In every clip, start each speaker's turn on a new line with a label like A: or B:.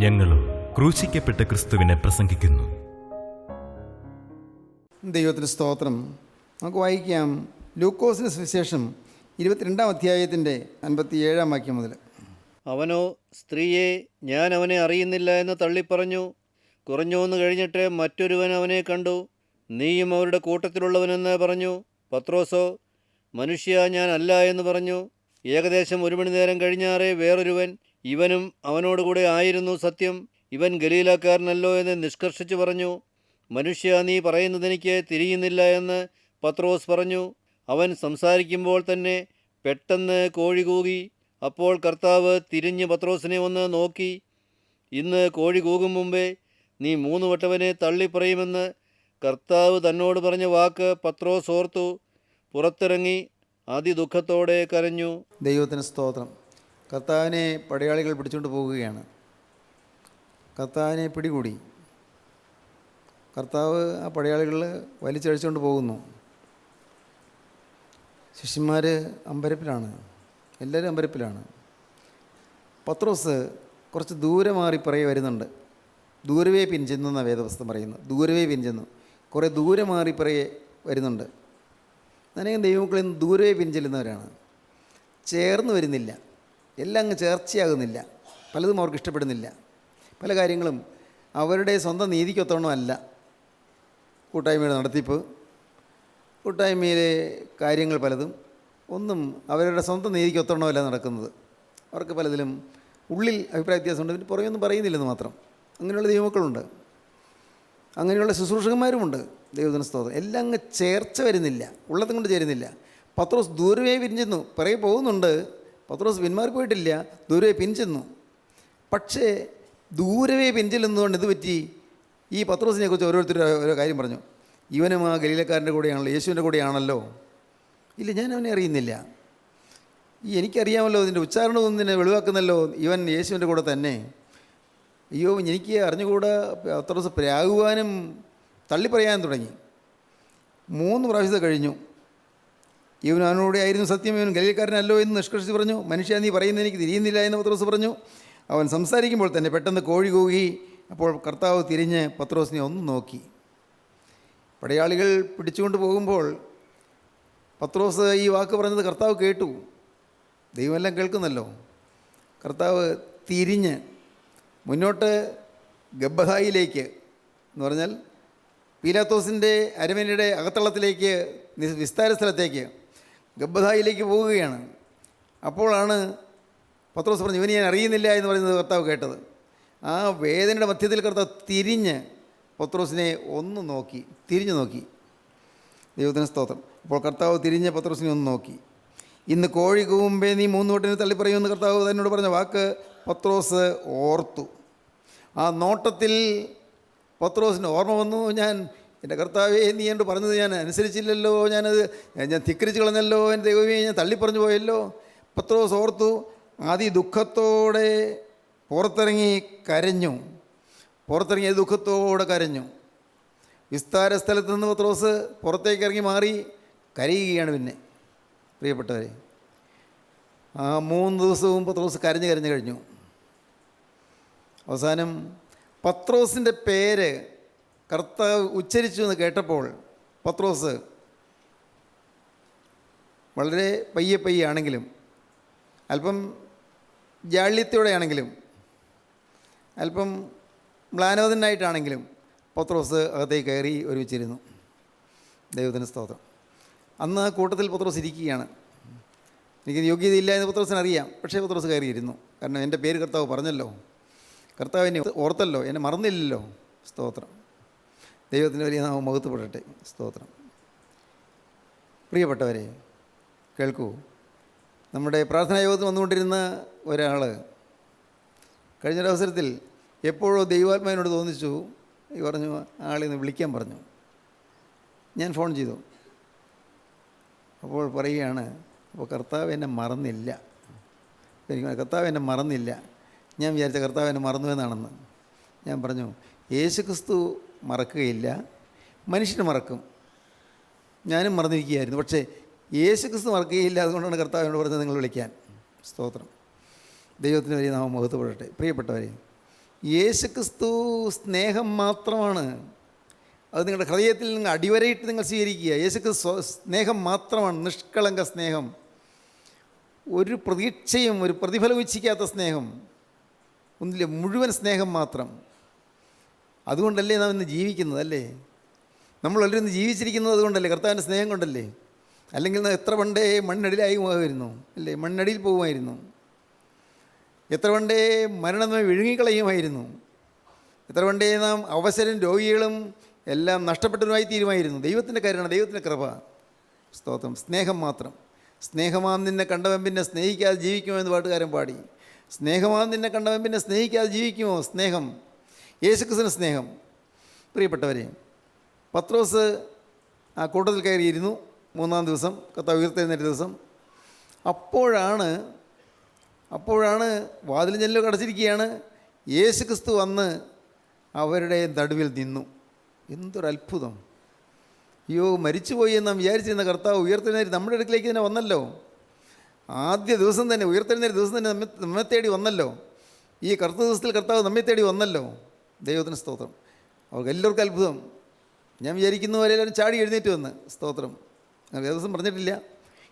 A: ഞങ്ങളും ക്രൂശിക്കപ്പെട്ട ക്രിസ്തുവിനെ പ്രസംഗിക്കുന്നു.
B: ദൈവത്തിന് സ്തോത്രം. നമുക്ക് വായിക്കാം ലൂക്കോസിന് സുവിശേഷം 22-ാം അധ്യായത്തിൻ്റെ 57-ാം വാക്യം മുതൽ.
C: അവനോ, സ്ത്രീയെ, ഞാൻ അവനെ അറിയുന്നില്ല എന്ന് തള്ളിപ്പറഞ്ഞു. കുറഞ്ഞോന്ന് കഴിഞ്ഞിട്ട് മറ്റൊരുവൻ അവനെ കണ്ടു, നീയും അവരുടെ കൂട്ടത്തിലുള്ളവനെന്ന് പറഞ്ഞു. പത്രോസോ, മനുഷ്യ, ഞാൻ അല്ല എന്ന് പറഞ്ഞു. ഏകദേശം 1 മണി നേരം കഴിഞ്ഞാറെ വേറൊരുവൻ, ഇവനും അവനോടുകൂടെ ആയിരുന്നു സത്യം, ഇവൻ ഗലീലക്കാരനല്ലോ എന്ന് നിഷ്കർഷിച്ചു പറഞ്ഞു. മനുഷ്യ, നീ പറയുന്നതെനിക്ക് തിരിയുന്നില്ല എന്ന് പത്രോസ് പറഞ്ഞു. അവൻ സംസാരിക്കുമ്പോൾ തന്നെ പെട്ടെന്ന് കോഴി കൂകി. അപ്പോൾ കർത്താവ് തിരിഞ്ഞ് പത്രോസിനെ ഒന്ന് നോക്കി. ഇന്ന് കോഴി കൂകും മുമ്പേ നീ 3 വട്ടവനെ തള്ളിപ്പറയുമെന്ന് കർത്താവ് തന്നോട് പറഞ്ഞ വാക്ക് പത്രോസ് ഓർത്തു. പുറത്തിറങ്ങി അതിദുഃഖത്തോടെ കരഞ്ഞു.
B: ദൈവത്തിന് സ്തോത്രം. കർത്താവിനെ പടയാളികൾ പിടിച്ചുകൊണ്ട് പോകുകയാണ്. കർത്താവിനെ പിടികൂടി. കർത്താവ് ആ പടയാളികൾ വലിച്ചഴിച്ചുകൊണ്ട് പോകുന്നു. ശിഷ്യന്മാർ അമ്പരപ്പിലാണ്, എല്ലാവരും അമ്പരപ്പിലാണ്. പത്രോസ് കുറച്ച് ദൂരെ മാറി വരുന്നുണ്ട്. ദൂരവേ പിൻചെന്നു എന്നാണ് വേദപുസ്തകം പറയുന്നത്. ദൂരവേ പിൻചെന്നു, കുറേ ദൂരെ മാറി വരുന്നുണ്ട്. അനേകം ദൈവമക്കളിൽ നിന്ന് ദൂരവേ പിൻചെല്ലുന്നവരാണ്. ചേർന്ന് വരുന്നില്ല, എല്ലാം അങ്ങ് ചേർച്ചയാകുന്നില്ല. പലതും അവർക്ക് ഇഷ്ടപ്പെടുന്നില്ല. പല കാര്യങ്ങളും അവരുടെ സ്വന്തം നീതിക്കൊത്തവണ്ണമല്ല. കൂട്ടായ്മയുടെ നടത്തിപ്പ്, കൂട്ടായ്മയിലെ കാര്യങ്ങൾ പലതും ഒന്നും അവരുടെ സ്വന്തം നീതിക്കൊത്തവണ്ണമല്ല നടക്കുന്നത്. അവർക്ക് പലതിലും ഉള്ളിൽ അഭിപ്രായ വ്യത്യാസമുണ്ട്, പിന്നെ പുറമൊന്നും പറയുന്നില്ലെന്ന് മാത്രം. അങ്ങനെയുള്ള ദൈവമക്കളുണ്ട്, അങ്ങനെയുള്ള ശുശ്രൂഷകന്മാരുമുണ്ട്. ദൈവത്തിന് സ്തോത്രം. എല്ലാം അങ്ങ് ചേർച്ച വരുന്നില്ല, ഉള്ളതും കൊണ്ട് ചേരുന്നില്ല. പത്രോസ് ദൂരവേ പിരിഞ്ചെന്നു, പിറകെ പോകുന്നുണ്ട്. പത്രോസ് പിന്മാറി പോയിട്ടില്ല, ദൂരവേ പിൻചെന്നു. പക്ഷേ ദൂരവേ പിൻചെല്ലുന്നതുകൊണ്ട് ഇത് പറ്റി. ഈ പത്രോസിനെ കുറിച്ച് ഓരോരുത്തർ ഓരോ കാര്യം പറഞ്ഞു. ഇവനും ആ ഗലീലക്കാരൻ്റെ കൂടെയാണല്ലോ, യേശുവിൻ്റെ കൂടെയാണല്ലോ. ഇല്ല, ഞാൻ അവനെ അറിയുന്നില്ല. എനിക്കറിയാമല്ലോ, ഇതിൻ്റെ ഉച്ചാരണവും ഇതിനെ വെളിവാക്കുന്നല്ലോ, ഇവൻ യേശുവിൻ്റെ കൂടെ തന്നെ. അയ്യോ, എനിക്ക് അറിഞ്ഞുകൂടാ. പത്രോസ് പ്രാകുവാനും തള്ളിപ്പറയാനും തുടങ്ങി. 3 പ്രാവശ്യത്തെ കഴിഞ്ഞു. ഇവൻ അവനോടെ ആയിരുന്നു സത്യം, ഇവൻ ഗലീലക്കാരനല്ലോ എന്ന് നിഷ്കർഷിച്ച് പറഞ്ഞു. മനുഷ്യ, നീ പറയുന്നത് എനിക്ക് തിരിയുന്നില്ല എന്ന് പത്രോസ് പറഞ്ഞു. അവൻ സംസാരിക്കുമ്പോൾ തന്നെ പെട്ടെന്ന് കോഴി കൂകി. അപ്പോൾ കർത്താവ് തിരിഞ്ഞ് പത്രോസിനെ ഒന്ന് നോക്കി. പടയാളികൾ പിടിച്ചുകൊണ്ട് പോകുമ്പോൾ പത്രോസ് ഈ വാക്ക് പറഞ്ഞത് കർത്താവ് കേട്ടു. ദൈവമെല്ലാം കേൾക്കുന്നല്ലോ. കർത്താവ് തിരിഞ്ഞ് മുന്നോട്ട് ഗബ്ബഥായിലേക്ക് എന്ന് പറഞ്ഞാൽ പീലാത്തോസിൻ്റെ അരമനയുടെ അകത്തളത്തിലേക്ക്, വിസ്താര സ്ഥലത്തേക്ക്, ഗബ്ബഥായിലേക്ക് പോവുകയാണ്. അപ്പോഴാണ് പത്രോസ് പറഞ്ഞു, ഇവന് ഞാൻ അറിയുന്നില്ല എന്ന് പറയുന്നത് കർത്താവ് കേട്ടത്. ആ വേദനയുടെ മധ്യത്തിൽ കർത്താവ് തിരിഞ്ഞ് പത്രോസിനെ ഒന്ന് നോക്കി, തിരിഞ്ഞു നോക്കി. ദൈവത്തിന് സ്തോത്രം. അപ്പോൾ കർത്താവ് തിരിഞ്ഞ് പത്രോസിനെ ഒന്ന് നോക്കി. ഇന്ന് കോഴി കൂമ്പേ നീ 3 വട്ടം തള്ളിപ്പറയുമെന്ന് കർത്താവ് തന്നോട് പറഞ്ഞ വാക്ക് പത്രോസ് ഓർത്തു. ആ നോട്ടത്തിൽ പത്രോസിന് ഓർമ്മ വന്നു. എൻ്റെ കർത്താവേ, നീ എന്നോട് പറഞ്ഞത് ഞാൻ അനുസരിച്ചില്ലല്ലോ, ഞാൻ ധിക്കരിച്ച് കളഞ്ഞല്ലോ, എൻ്റെ ദൈവമേ, ഞാൻ തള്ളിപ്പറഞ്ഞു പോയല്ലോ. പത്രോസ് ഓർത്തു. ദുഃഖത്തോടെ പുറത്തിറങ്ങി കരഞ്ഞു. പുറത്തിറങ്ങിയ ദുഃഖത്തോടെ കരഞ്ഞു. വിസ്താര സ്ഥലത്ത് നിന്ന് പത്രോസ് പുറത്തേക്ക് ഇറങ്ങി മാറി കരയുകയാണ്. പിന്നെ പ്രിയപ്പെട്ടവരെ, ആ 3 ദിവസവും പത്രോസ് കരഞ്ഞ് കഴിഞ്ഞു. അവസാനം പത്രോസിൻ്റെ പേര് കർത്താവ് ഉച്ചരിച്ചു എന്ന് കേട്ടപ്പോൾ പത്രോസ് വളരെ പയ്യെ ആണെങ്കിലും, അല്പം ജാള്യത്തോടെയാണെങ്കിലും, അല്പം മ്ലാനോദനായിട്ടാണെങ്കിലും പത്രോസ് അകത്തേക്ക് കയറി ഒരുമിച്ചിരുന്നു. ദൈവത്തിന് സ്തോത്രം. അന്ന് ആ കൂട്ടത്തിൽ പത്രോസ് ഇരിക്കുകയാണ്. എനിക്ക് യോഗ്യതയില്ല എന്ന് പത്രോസിന് അറിയാം. പക്ഷേ പത്രോസ് കയറിയിരുന്നു. കാരണം എൻ്റെ പേര് കർത്താവ് പറഞ്ഞല്ലോ, കർത്താവ് എന്നെ ഓർത്തല്ലോ, എന്നെ മറന്നില്ലല്ലോ. സ്തോത്രം. ദൈവത്തിൻ്റെ വലിയ നാമം മഹത്വപ്പെടട്ടെ. സ്തോത്രം. പ്രിയപ്പെട്ടവരെ, കേൾക്കൂ. നമ്മുടെ പ്രാർത്ഥനാ യോഗത്തിൽ വന്നുകൊണ്ടിരുന്ന ഒരാൾ കഴിഞ്ഞൊരവസരത്തിൽ എപ്പോഴോ ദൈവാത്മാവിനോട് തോന്നിച്ചു, പറഞ്ഞു, ആളിന്ന് വിളിക്കാൻ പറഞ്ഞു. ഞാൻ ഫോൺ ചെയ്തു. അപ്പോൾ പറയുകയാണ്, അപ്പോൾ കർത്താവ് എന്നെ മറന്നില്ല. കർത്താവ് എന്നെ മറന്നില്ല. ഞാൻ വിചാരിച്ച കർത്താവ് എന്നെ മറന്നു എന്നാണെന്ന്. ഞാൻ പറഞ്ഞു, യേശുക്രിസ്തു മറക്കുകയില്ല, മനുഷ്യന് മറക്കും. ഞാനും മറന്നിരിക്കുകയായിരുന്നു, പക്ഷേ യേശുക്രിസ്തു മറക്കുകയില്ല. അതുകൊണ്ടാണ് കർത്താവിനോട് പറഞ്ഞത് നിങ്ങൾ വിളിക്കാൻ. സ്തോത്രം. ദൈവത്തിന് വലിയ നാമം മഹത്വപ്പെടട്ടെ. പ്രിയപ്പെട്ടവരെ, യേശുക്രിസ്തു സ്നേഹം മാത്രമാണ്. അത് നിങ്ങളുടെ ഹൃദയത്തിൽ നിങ്ങൾ അടിവരയിട്ട് നിങ്ങൾ സ്വീകരിക്കുക. യേശുക്രിസ്തു സ്നേഹം മാത്രമാണ്, നിഷ്കളങ്ക സ്നേഹം, ഒരു പ്രതീക്ഷയും ഒരു പ്രതിഫലവും ഇച്ഛിക്കാത്ത സ്നേഹം, ഒന്നില്ല, മുഴുവൻ സ്നേഹം മാത്രം. അതുകൊണ്ടല്ലേ നാം ഇന്ന് ജീവിക്കുന്നത്, അല്ലേ? നമ്മളെല്ലാവരും ഇന്ന് ജീവിച്ചിരിക്കുന്നത് അതുകൊണ്ടല്ലേ, കർത്താവിൻ്റെ സ്നേഹം കൊണ്ടല്ലേ. അല്ലെങ്കിൽ നാം എത്ര പണ്ടേ മണ്ണടിയിലായി പോകുമായിരുന്നു, അല്ലേ? മണ്ണടിയിൽ പോകുമായിരുന്നു. എത്ര പണ്ടേ മരണമായി വിഴുങ്ങിക്കളയുമായിരുന്നു. എത്ര പണ്ടേ നാം അവസരം രോഗികളും എല്ലാം നഷ്ടപ്പെട്ടവരുമായി തീരുമായിരുന്നു. ദൈവത്തിൻ്റെ കരുണ, ദൈവത്തിൻ്റെ കൃപ, സ്തോത്രം. സ്നേഹം മാത്രം. സ്നേഹമാം നിന്നെ കണ്ടവൻ പിന്നെ സ്നേഹിക്കാതെ ജീവിക്കുമോ എന്ന് പാട്ടുകാരൻ പാടി. സ്നേഹമാം നിന്നെ കണ്ടവൻ പിന്നെ സ്നേഹിക്കാതെ ജീവിക്കുമോ? സ്നേഹം, യേശുക്രിസ്തുവിൻ്റെ സ്നേഹം. പ്രിയപ്പെട്ടവരെ, പത്രോസ് ആ കൂട്ടത്തിൽ കയറിയിരുന്നു. 3-ാം ദിവസം, കർത്താവ് ഉയർത്തെഴുന്നേറ്റ ദിവസം. അപ്പോഴാണ് വാതിലും ജനലും അടച്ചിരിക്കുകയാണ്. യേശുക്രിസ്തു വന്ന് അവരുടെ നടുവിൽ നിന്നു. എന്തൊരത്ഭുതം! അയ്യോ, മരിച്ചുപോയി എന്ന് നാം വിചാരിച്ചിരുന്ന കർത്താവ് ഉയർത്തെഴുന്നേറ്റ് നമ്മുടെ അടുക്കിലേക്ക് തന്നെ വന്നല്ലോ. ആദ്യ ദിവസം തന്നെ, ഉയർത്തെഴുന്നേറ്റ ദിവസം തന്നെ നമ്മെ തേടി വന്നല്ലോ. ഈ കറുത്ത ദിവസത്തിൽ കർത്താവ് നമ്മെ തേടി വന്നല്ലോ. ദൈവത്തിന് സ്തോത്രം. അവർക്ക് എല്ലാവർക്കും അത്ഭുതം. ഞാൻ വിചാരിക്കുന്ന പോലെ എല്ലാവരും ചാടി എഴുന്നേറ്റ് വന്ന്, സ്തോത്രം. ദിവസം പറഞ്ഞിട്ടില്ല,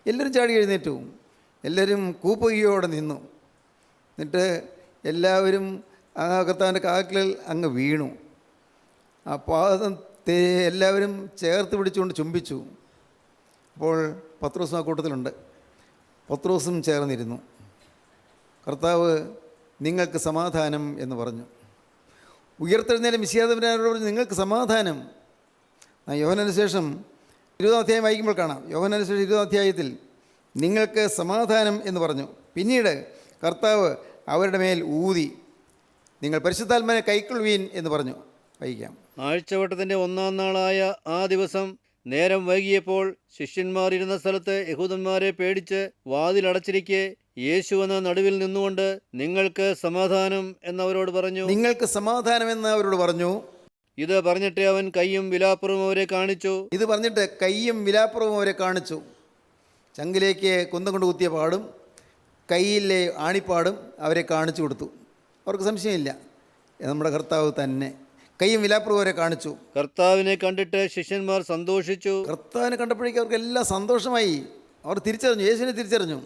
B: എല്ലാവരും ചാടി എഴുന്നേറ്റു. എല്ലാവരും കൂപ്പുകയോടെ നിന്നു. എന്നിട്ട് എല്ലാവരും ആ കർത്താവിൻ്റെ കാക്കിൽ അങ്ങ് വീണു. ആ പാദം എല്ലാവരും ചേർത്ത് പിടിച്ചുകൊണ്ട് ചുംബിച്ചു. അപ്പോൾ പത്രോസും ആ കൂട്ടത്തിലുണ്ട്. പത്രോസും ചേർന്നിരുന്നു. കർത്താവ് നിങ്ങൾക്ക് സമാധാനം എന്ന് പറഞ്ഞു. ഉയർത്തെഴുന്നേറ്റ മിശിഹാതമ്പുരാനോട് പറഞ്ഞു, നിങ്ങൾക്ക് സമാധാനം. യോഹന്നാന് ശേഷം 20-ാം അധ്യായം വായിക്കുമ്പോൾ കാണാം. യോഹന്നാന് ശേഷം 20-ാം അധ്യായത്തിൽ നിങ്ങൾക്ക് സമാധാനം എന്ന് പറഞ്ഞു. പിന്നീട് കർത്താവ് അവരുടെ മേൽ ഊതി, നിങ്ങൾ പരിശുദ്ധാത്മാവിനെ കൈക്കൊള്ളുവീൻ എന്ന് പറഞ്ഞു. വായിക്കാം.
C: ആഴ്ചവട്ടത്തിൻ്റെ 1-ാം നാളായ ആ ദിവസം നേരം വൈകിയപ്പോൾ ശിഷ്യന്മാർ ഇരുന്ന സ്ഥലത്ത് യഹൂദന്മാരെ പേടിച്ച് വാതിലടച്ചിരിക്കെ യേശു എന്ന നടുവിൽ നിന്നുകൊണ്ട് നിങ്ങൾക്ക് സമാധാനം എന്നവരോട് പറഞ്ഞു.
B: നിങ്ങൾക്ക് സമാധാനം എന്ന് അവരോട് പറഞ്ഞു.
C: ഇത് പറഞ്ഞിട്ട് അവൻ കയ്യും വിലാപ്പുറവും അവരെ കാണിച്ചു. ചങ്കിലേക്ക്
B: കുന്തം കൊണ്ട് കുത്തിയ പാടും കയ്യിലെ ആണിപ്പാടും അവരെ കാണിച്ചു കൊടുത്തു. അവർക്ക് സംശയമില്ല, നമ്മുടെ കർത്താവ് തന്നെ. കയ്യും വിലാപ്പുറവും അവരെ കാണിച്ചു.
C: കർത്താവിനെ കണ്ടിട്ട് ശിഷ്യന്മാർ സന്തോഷിച്ചു.
B: കർത്താവിനെ കണ്ടപ്പോഴേക്കും അവർക്ക് എല്ലാം സന്തോഷമായി. അവർ തിരിച്ചറിഞ്ഞു, യേശുവിനെ തിരിച്ചറിഞ്ഞു.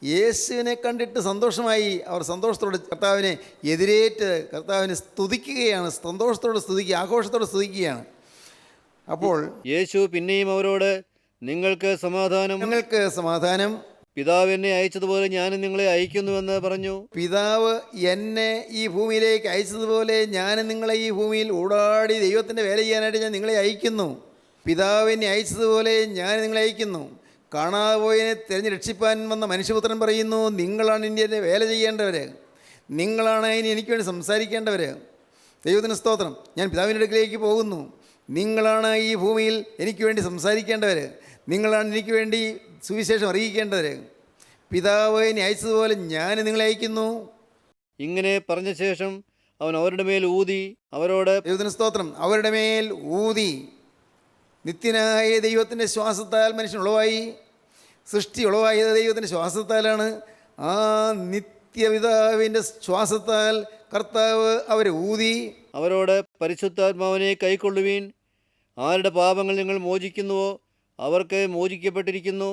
B: യേശുവിനെ കണ്ടിട്ട് സന്തോഷമായി. അവർ സന്തോഷത്തോടെ കർത്താവിനെ എതിരേറ്റ് കർത്താവിനെ സ്തുതിക്കുകയാണ്. സന്തോഷത്തോടെ സ്തുതിക്കുക, ആഘോഷത്തോടെ സ്തുതിക്കുകയാണ്. അപ്പോൾ
C: യേശു പിന്നെയും അവരോട്, നിങ്ങൾക്ക്
B: സമാധാനം,
C: പിതാവ് എന്നെ അയച്ചതുപോലെ ഞാനും നിങ്ങളെ അയക്കുന്നുവെന്ന് പറഞ്ഞു.
B: പിതാവ് എന്നെ ഈ ഭൂമിയിലേക്ക് അയച്ചതുപോലെ ഞാനും നിങ്ങളെ ഈ ഭൂമിയിൽ ഓടാടി ദൈവത്തിൻ്റെ വേല ചെയ്യാനായിട്ട് ഞാൻ നിങ്ങളെ അയക്കുന്നു. പിതാവ് എന്നെ അയച്ചതുപോലെ ഞാൻ നിങ്ങളെ അയക്കുന്നു. കാണാതെ പോയതിനെ തിരഞ്ഞ് രക്ഷിപ്പാൻ വന്ന മനുഷ്യപുത്രൻ പറയുന്നു, നിങ്ങളാണ് ഇന്ത്യൻ്റെ വേല ചെയ്യേണ്ടവർ, നിങ്ങളാണ് ഇനി എനിക്ക് വേണ്ടി സംസാരിക്കേണ്ടവർ. ദൈവത്തിന് സ്തോത്രം. ഞാൻ പിതാവിൻ്റെ അടുക്കിലേക്ക് പോകുന്നു. നിങ്ങളാണ് ഈ ഭൂമിയിൽ എനിക്ക് വേണ്ടി സംസാരിക്കേണ്ടവർ, നിങ്ങളാണ് എനിക്ക് വേണ്ടി സുവിശേഷം അറിയിക്കേണ്ടവർ. പിതാവ് എന്നെ അയച്ചതുപോലെ ഞാൻ നിങ്ങളെ അയക്കുന്നു.
C: ഇങ്ങനെ പറഞ്ഞ ശേഷം അവൻ അവരുടെ മേൽ ഊതി അവരോട്,
B: ദൈവത്തിന് സ്തോത്രം, അവരുടെ മേൽ ഊതി. നിത്യനായ ദൈവത്തിൻ്റെ ശ്വാസത്താൽ മനുഷ്യൻ ഉളവായി. സൃഷ്ടി ഉളവായത് ദൈവത്തിൻ്റെ ശ്വാസത്താലാണ്. ആ നിത്യപിതാവിൻ്റെ ശ്വാസത്താൽ കർത്താവ് അവരെ ഊതി.
C: അവരോട്, പരിശുദ്ധാത്മാവിനെ കൈക്കൊള്ളുവീൻ. ആരുടെ പാപങ്ങൾ നിങ്ങൾ മോചിക്കുന്നുവോ അവർക്ക് മോചിക്കപ്പെട്ടിരിക്കുന്നു,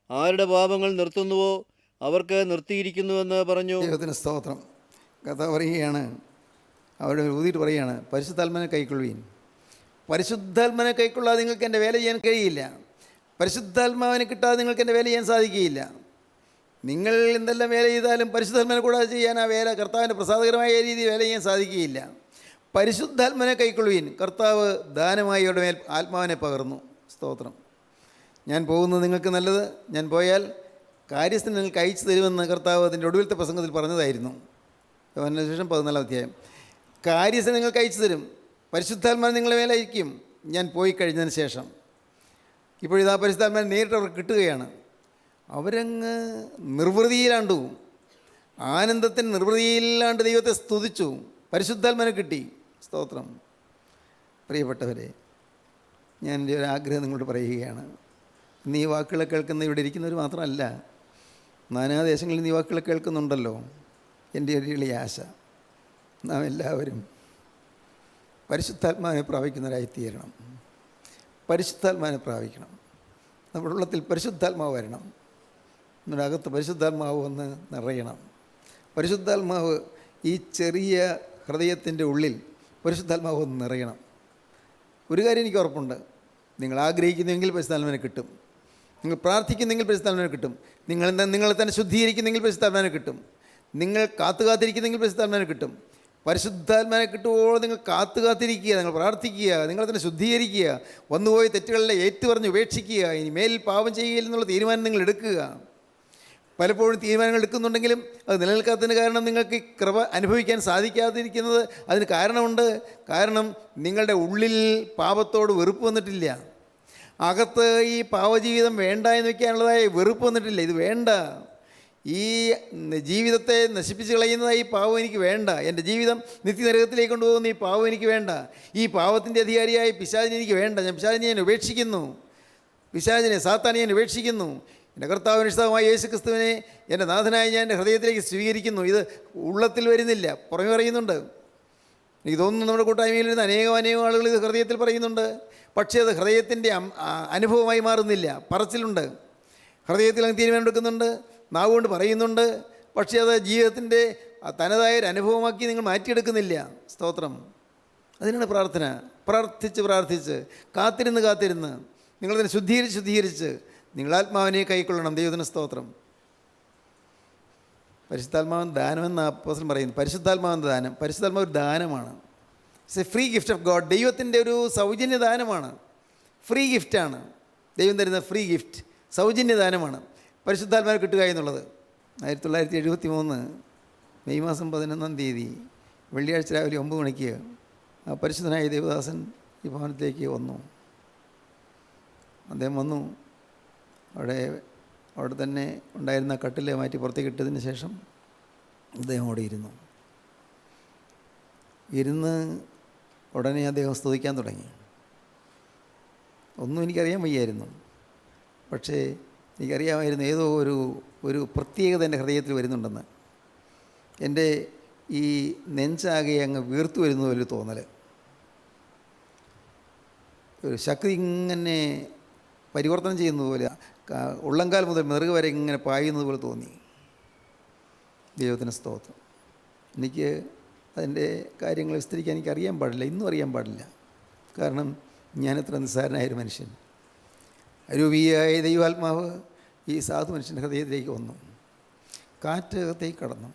C: ആരുടെ പാപങ്ങൾ നിർത്തുന്നുവോ അവർക്ക് നിർത്തിയിരിക്കുന്നുവെന്ന് പറഞ്ഞു.
B: ദൈവത്തിന് സ്തോത്രം. കർത്താവ് പറയുകയാണ്, അവരുടെ ഊതിയിട്ട് പറയുകയാണ്, പരിശുദ്ധാത്മാവിനെ കൈക്കൊള്ളുവീൻ. പരിശുദ്ധാത്മാവിനെ കൈക്കൊള്ളാതെ നിങ്ങൾക്ക് എൻ്റെ വേല ചെയ്യാൻ കഴിയില്ല. പരിശുദ്ധാത്മാവിനെ കിട്ടാതെ നിങ്ങൾക്ക് എൻ്റെ വേല ചെയ്യാൻ സാധിക്കുകയില്ല. നിങ്ങൾ എന്തെല്ലാം വേല ചെയ്താലും പരിശുദ്ധാത്മാവിനെ കൂടാതെ ചെയ്യാൻ ആ വേല കർത്താവിൻ്റെ പ്രസാദകരമായ രീതിയിൽ വേല ചെയ്യാൻ സാധിക്കുകയില്ല. പരിശുദ്ധാത്മാവിനെ കൈക്കൊള്ളുവീൻ. കർത്താവ് ദാനമായി അവരുടെ മേൽ ആത്മാവിനെ പകർന്നു. സ്തോത്രം. ഞാൻ പോകുന്നത് നിങ്ങൾക്ക് നല്ലത്, ഞാൻ പോയാൽ കാര്യസ്ഥൻ നിങ്ങൾക്ക് അയച്ചു തരുമെന്ന് കർത്താവ് അതിൻ്റെ ഒടുവിലത്തെ പ്രസംഗത്തിൽ പറഞ്ഞതായിരുന്നു. യോഹന്നാന് ശേഷം 14-ാം അധ്യായം. കാര്യസ്ഥൻ നിങ്ങൾക്ക് അയച്ചു തരും, പരിശുദ്ധാത്മാവിനെ നിങ്ങളെ മേലെ അയക്കും ഞാൻ പോയി കഴിഞ്ഞതിന് ശേഷം. ഇപ്പോഴിതാ പരിശുദ്ധാത്മാവിനെ നേരിട്ട് അവർക്ക് കിട്ടുകയാണ്. അവരങ്ങ് നിർവൃതിയിലാണ്ടു, ആനന്ദത്തിന് നിർവൃതിയിലാണ്ട് ദൈവത്തെ സ്തുതിച്ചു. പരിശുദ്ധാത്മാവിനെ കിട്ടി. സ്തോത്രം. പ്രിയപ്പെട്ടവരെ, ഞാൻ എൻ്റെ ഒരു ആഗ്രഹം നിങ്ങളോട് പറയുകയാണ്. ഇന്ന് ഈ വാക്കുകളെ കേൾക്കുന്ന ഇവിടെ ഇരിക്കുന്നവർ മാത്രമല്ല, നാനാദേശങ്ങളിൽ നിന്ന് ഈ വാക്കുകളെ കേൾക്കുന്നുണ്ടല്ലോ. എൻ്റെ ഒരു എളിയ ആശ, നാം എല്ലാവരും പരിശുദ്ധാത്മാവിനെ പ്രാപിക്കുന്നവരായിത്തീരണം. പരിശുദ്ധാത്മാവിനെ പ്രാപിക്കണം. നമ്മുടെ ഉള്ളത്തിൽ പരിശുദ്ധാത്മാവ് വരണം. നമ്മുടെ അകത്ത് പരിശുദ്ധാത്മാവ് വന്ന് നിറയണം. പരിശുദ്ധാത്മാവ് ഈ ചെറിയ ഹൃദയത്തിൻ്റെ ഉള്ളിൽ പരിശുദ്ധാത്മാവ് വന്ന് നിറയണം. ഒരു കാര്യം എനിക്ക് ഉറപ്പുണ്ട്, നിങ്ങൾ ആഗ്രഹിക്കുന്നെങ്കിൽ പരിശുദ്ധാത്മാവിനെ കിട്ടും. നിങ്ങൾ പ്രാർത്ഥിക്കുന്നെങ്കിൽ പരിശുദ്ധാത്മാവിനെ കിട്ടും. നിങ്ങളെ തന്നെ ശുദ്ധീകരിക്കുന്നെങ്കിൽ പരിശുദ്ധാത്മാവിനെ കിട്ടും. നിങ്ങൾ കാത്തിരിക്കുന്നെങ്കിൽ പരിശുദ്ധാത്മാവിനെ കിട്ടും. പരിശുദ്ധാത്മാവിനെ കിട്ടുമ്പോൾ നിങ്ങൾ കാത്തിരിക്കുക, നിങ്ങൾ പ്രാർത്ഥിക്കുക, നിങ്ങളെ തന്നെ ശുദ്ധീകരിക്കുക, വന്നുപോയ തെറ്റുകളെ ഏറ്റുപറഞ്ഞ് ഉപേക്ഷിക്കുക, ഇനി മേലിൽ പാപം ചെയ്യുകയില്ലെന്നുള്ള തീരുമാനം നിങ്ങൾ എടുക്കുക. പലപ്പോഴും തീരുമാനങ്ങൾ എടുക്കുന്നുണ്ടെങ്കിലും അത് നിലനിൽക്കാത്തതിന് കാരണം നിങ്ങൾക്ക് കൃപ അനുഭവിക്കാൻ സാധിക്കാതിരിക്കുന്നത് അതിന് കാരണമുണ്ട്. കാരണം നിങ്ങളുടെ ഉള്ളിൽ പാപത്തോട് വെറുപ്പ് വന്നിട്ടില്ല. അകത്ത് ഈ പാവജീവിതം വേണ്ട എന്ന് വയ്ക്കാനുള്ളതായ വെറുപ്പ് വന്നിട്ടില്ല. ഇത് വേണ്ട, ഈ ജീവിതത്തെ നശിപ്പിച്ച് കളയുന്നതായി ഈ പാവം എനിക്ക് വേണ്ട, എൻ്റെ ജീവിതം നിത്യനരകത്തിലേക്ക് കൊണ്ടുപോകുന്ന ഈ പാവം എനിക്ക് വേണ്ട, ഈ പാവത്തിൻ്റെ അധികാരിയായ പിശാചിനെ എനിക്ക് വേണ്ട, ഞാൻ പിശാചിനെ ഞാൻ ഉപേക്ഷിക്കുന്നു, പിശാചിനെ സാത്താനെ ഞാൻ ഉപേക്ഷിക്കുന്നു, എൻ്റെ കർത്താവിന് ഇഷ്ടമായ യേശു ക്രിസ്തുവിനെ എൻ്റെ നാഥനായി ഞാൻ എൻ്റെ ഹൃദയത്തിലേക്ക് സ്വീകരിക്കുന്നു. ഇത് ഉള്ളത്തിൽ വരുന്നില്ല, പുറമെ പറയുന്നുണ്ട്. എനിക്ക് തോന്നുന്നു നമ്മുടെ കൂട്ടായ്മയിലിരുന്ന് അനേകം ആളുകൾ ഇത് ഹൃദയത്തിൽ പറയുന്നുണ്ട്. പക്ഷേ അത് ഹൃദയത്തിൻ്റെ അനുഭവമായി മാറുന്നില്ല. പറച്ചിലുണ്ട്, ഹൃദയത്തിൽ അങ്ങ് തീരുമാനമെടുക്കുന്നുണ്ട്, നാവുകൊണ്ട് പറയുന്നുണ്ട്, പക്ഷേ അത് ജീവിതത്തിൻ്റെ തനതായൊരു അനുഭവമാക്കി നിങ്ങൾ മാറ്റിയെടുക്കുന്നില്ല. സ്തോത്രം. അതിനാണ് പ്രാർത്ഥന. പ്രാർത്ഥിച്ച് കാത്തിരുന്ന് നിങ്ങളതിനെ ശുദ്ധീകരിച്ച് നിങ്ങൾ ആത്മാവിനെ കൈക്കൊള്ളണം. ദൈവത്തിന് സ്തോത്രം. പരിശുദ്ധാത്മാവൻ ദാനമെന്ന് അപ്പോസ്തലൻ പറയുന്നു. പരിശുദ്ധാത്മാവൻ ദാനം, പരിശുദ്ധാത്മാവ് ഒരു ദാനമാണ്. It's A free gift of God. ദൈവത്തിൻ്റെ ഒരു സൗജന്യ ദാനമാണ്, ഫ്രീ ഗിഫ്റ്റാണ്. ദൈവം തരുന്ന ഫ്രീ ഗിഫ്റ്റ്, സൗജന്യ ദാനമാണ് പരിശുദ്ധാത്മാവ് കിട്ടുക എന്നുള്ളത്. 1973 മെയ് മാസം 11 വെള്ളിയാഴ്ച രാവിലെ 9 മണിക്ക് ആ പരിശുദ്ധനായ ദേവദാസൻ ഈ ഭവനത്തിലേക്ക് വന്നു. അദ്ദേഹം വന്നു. അവിടെ തന്നെ ഉണ്ടായിരുന്ന കട്ടിലെ മാറ്റി പുറത്തേക്ക് ഇട്ടതിന് ശേഷം അദ്ദേഹം അവിടെ ഇരുന്ന് ഉടനെ അദ്ദേഹം സ്തുതിക്കാൻ തുടങ്ങി. ഒന്നും എനിക്കറിയാൻ വയ്യായിരുന്നു, പക്ഷേ എനിക്കറിയാമായിരുന്നു ഏതോ ഒരു പ്രത്യേകത എൻ്റെ ഹൃദയത്തിൽ വരുന്നുണ്ടെന്ന്. എൻ്റെ ഈ നെഞ്ചാകെ അങ്ങ് വീർത്തു വരുന്ന ഒരു തോന്നൽ, ഒരു ശക്തി ഇങ്ങനെ പരിവർത്തനം ചെയ്യുന്നത് പോലെ, ഉള്ളങ്കാൽ മുതൽ നെറുക വരെ ഇങ്ങനെ പായുന്നത് പോലെ തോന്നി. ദൈവത്തിന് സ്തോത്രം. എനിക്ക് അതിൻ്റെ കാര്യങ്ങൾ വിസ്തരിക്കാൻ എനിക്ക് അറിയാൻ പാടില്ല, ഇന്നും അറിയാൻ പാടില്ല. കാരണം ഞാനെത്ര നിസ്സാരനായൊരു മനുഷ്യൻ. അരൂപിയായ ദൈവാത്മാവ് ഈ സാധു മനുഷ്യൻ്റെ ഹൃദയത്തിലേക്ക് വന്നു, കാറ്റകത്തേക്ക് കടന്നു.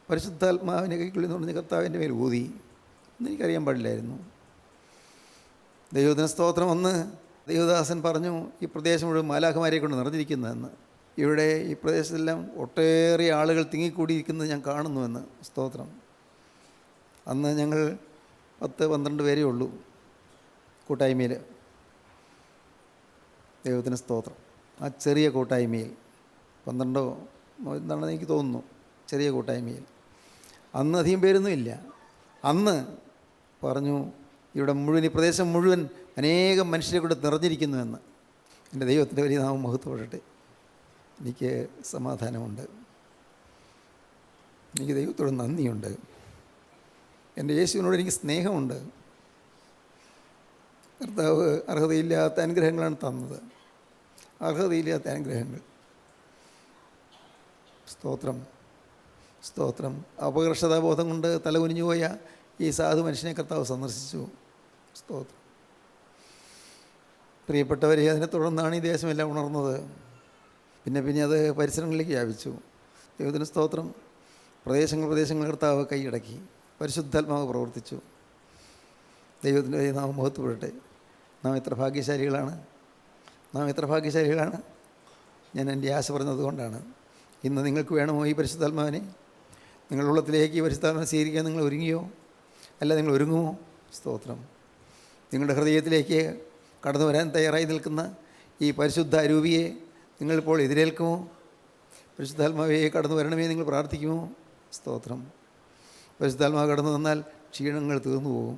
B: പരിശുദ്ധാത്മാവിനെ കൈക്കുള്ളിൽ നിന്ന് പറഞ്ഞ് കർത്താവിൻ്റെ മേൽ ഊതി. എന്നെനിക്കറിയാൻ പാടില്ലായിരുന്നു. ദൈവത്തിന് സ്തോത്രം. ഒന്ന് ദൈവദാസൻ പറഞ്ഞു, ഈ പ്രദേശം മുഴുവൻ മാലാഖമാരെ കൊണ്ട് നിറഞ്ഞിരിക്കുന്നതെന്ന്. ഇവിടെ ഈ പ്രദേശത്തെല്ലാം ഒട്ടേറെ ആളുകൾ തിങ്ങിക്കൂടിയിരിക്കുന്നത് ഞാൻ കാണുന്നുവെന്ന്. സ്തോത്രം. അന്ന് ഞങ്ങൾ 10-12 പേരേ ഉള്ളൂ കൂട്ടായ്മയിൽ. ദൈവത്തിന് സ്തോത്രം. ആ ചെറിയ കൂട്ടായ്മയിൽ 12 എന്താണെന്ന് എനിക്ക് തോന്നുന്നു, ചെറിയ കൂട്ടായ്മയിൽ അന്ന് അധികം പേരൊന്നും ഇല്ല. അന്ന് പറഞ്ഞു, ഇവിടെ മുഴുവൻ, ഈ പ്രദേശം മുഴുവൻ അനേകം മനുഷ്യരെ കൂടെ നിറഞ്ഞിരിക്കുന്നുവെന്ന്. എൻ്റെ ദൈവത്തിൻ്റെ വലിയ നാമം മഹത്വപ്പെടട്ടെ. എനിക്ക് സമാധാനമുണ്ട്, എനിക്ക് ദൈവത്തോട് നന്ദിയുണ്ട്, എൻ്റെ യേശുവിനോട് എനിക്ക് സ്നേഹമുണ്ട്. കർത്താവ് അർഹതയില്ലാത്ത അനുഗ്രഹങ്ങളാണ് തന്നത്, അർഹതയില്ലാത്ത അനുഗ്രഹങ്ങൾ. സ്തോത്രം, സ്തോത്രം. അപകർഷതാബോധം കൊണ്ട് തലകുനിഞ്ഞു പോയ ഈ സാധു മനുഷ്യനെ കർത്താവ് സന്ദർശിച്ചു. സ്തോത്രം. പ്രിയപ്പെട്ടവരെ, അതിനെ തുടർന്നാണ് ഈ ദേശമെല്ലാം ഉണർന്നത്. പിന്നെ അത് പരിസരങ്ങളിലേക്ക് വ്യാപിച്ചു. ദൈവത്തിന് സ്തോത്രം. പ്രദേശങ്ങൾ കർത്താവ് കൈയടക്കി, പരിശുദ്ധാത്മാവ് പ്രവർത്തിച്ചു. ദൈവത്തിൻ്റെ നാമം മഹത്വപ്പെടട്ടെ. നാം എത്ര ഭാഗ്യശാലികളാണ്, നാം എത്ര ഭാഗ്യശാലികളാണ്. ഞാൻ എൻ്റെ ആശ പറഞ്ഞതുകൊണ്ടാണ്. ഇന്ന് നിങ്ങൾക്ക് വേണമോ ഈ പരിശുദ്ധാത്മാവിനെ? നിങ്ങളുടെ ഉള്ളത്തിലേക്ക് ഈ പരിശുദ്ധാത്മാവിനെ സ്വീകരിക്കാൻ നിങ്ങൾ ഒരുങ്ങിയോ? അല്ല, നിങ്ങൾ ഒരുങ്ങുമോ? സ്തോത്രം. നിങ്ങളുടെ ഹൃദയത്തിലേക്ക് കടന്നു വരാൻ തയ്യാറായി നിൽക്കുന്ന ഈ പരിശുദ്ധ അരൂപിയെ നിങ്ങളിപ്പോൾ എതിരേൽക്കുമോ? പരിശുദ്ധാത്മാവെ കടന്നു വരണമേ നിങ്ങൾ പ്രാർത്ഥിക്കുമോ? സ്തോത്രം. പരിശുദ്ധാത്മാവ് കടന്നു വന്നാൽ ക്ഷീണങ്ങൾ തീർന്നു പോകും,